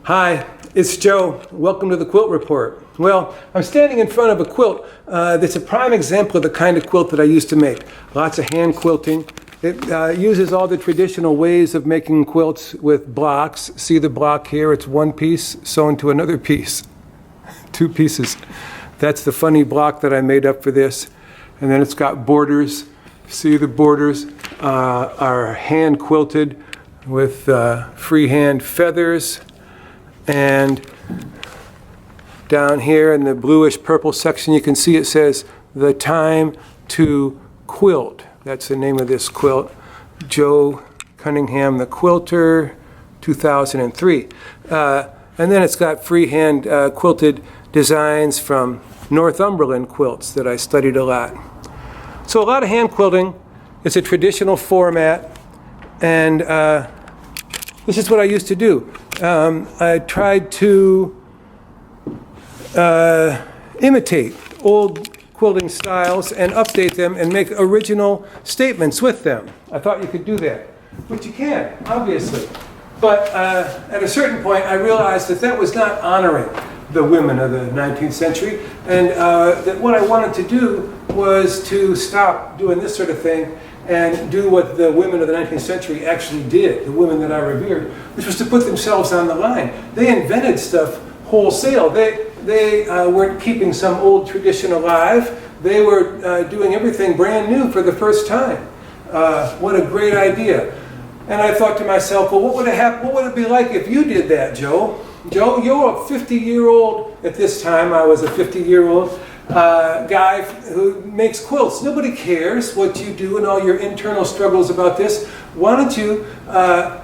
Hi, it's Joe. Welcome to the Quilt Report. Well, I'm standing in front of a quilt that's a prime example of the kind of quilt that I used to make. Lots of hand quilting. It uses all the traditional ways of making quilts with blocks. See the block here? It's one piece sewn to another piece. Two pieces. That's the funny block that I made up for this. And then it's got borders. See the borders are hand quilted with freehand feathers. And down here in the bluish purple section, you can see it says, "The Time to Quilt." That's the name of this quilt. Joe Cunningham, the quilter, 2003. And then it's got freehand quilted designs from Northumberland quilts that I studied a lot. So a lot of hand quilting. It's a traditional format. And this is what I used to do. I tried to imitate old quilting styles and update them and make original statements with them. I thought you could do that, which you can, obviously. But at a certain point, I realized that that was not honoring the women of the 19th century, and that what I wanted to do was to stop doing this sort of thing and do what the women of the 19th century actually did, the women that I revered, which was to put themselves on the line. They invented stuff wholesale. They weren't keeping some old tradition alive. They were doing everything brand new for the first time. What a great idea. And I thought to myself, well, what would it be like if you did that, Joe? Joe, you're a 50-year-old, at this time I was a 50-year-old, guy who makes quilts. Nobody cares what you do and all your internal struggles about this. Why don't you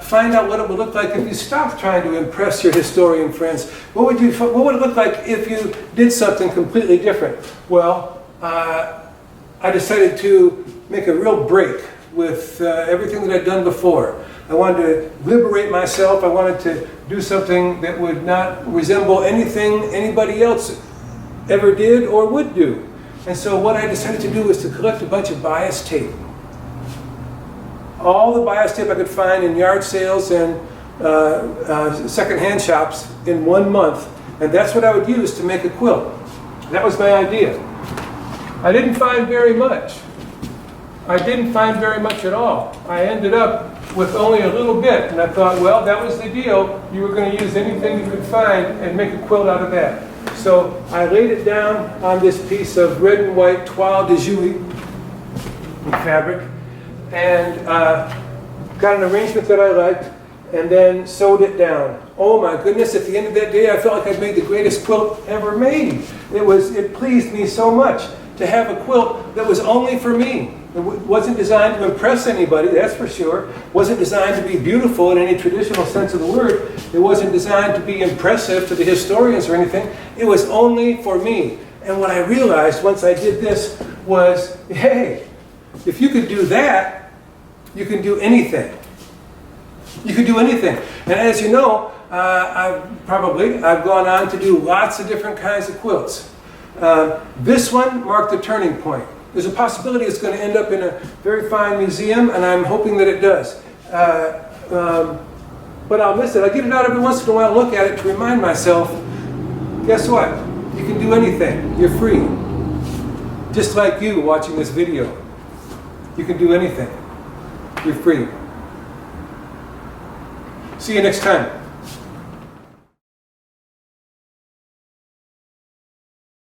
find out what it would look like if you stopped trying to impress your historian friends? What would it look like if you did something completely different? Well, I decided to make a real break with everything that I'd done before. I wanted to liberate myself. I wanted to do something that would not resemble anything anybody else ever did or would do. And so what I decided to do was to collect a bunch of bias tape. All the bias tape I could find in yard sales and second-hand shops in 1 month. And that's what I would use to make a quilt. That was my idea. I didn't find very much. I didn't find very much at all. I ended up with only a little bit. And I thought, well, that was the deal. You were going to use anything you could find and make a quilt out of that. So I laid it down on this piece of red and white toile de Jouy fabric and got an arrangement that I liked and then sewed it down. Oh my goodness, at the end of that day I felt like I'd made the greatest quilt ever made. It pleased me so much to have a quilt that was only for me. It wasn't designed to impress anybody, that's for sure. It wasn't designed to be beautiful in any traditional sense of the word. It wasn't designed to be impressive to the historians or anything. It was only for me. And what I realized once I did this was, hey, if you could do that, you can do anything. You can do anything. And as you know, I've gone on to do lots of different kinds of quilts. This one marked a turning point. There's a possibility it's going to end up in a very fine museum, and I'm hoping that it does. But I'll miss it. I get it out every once in a while, look at it to remind myself, guess what? You can do anything. You're free. Just like you watching this video. You can do anything. You're free. See you next time.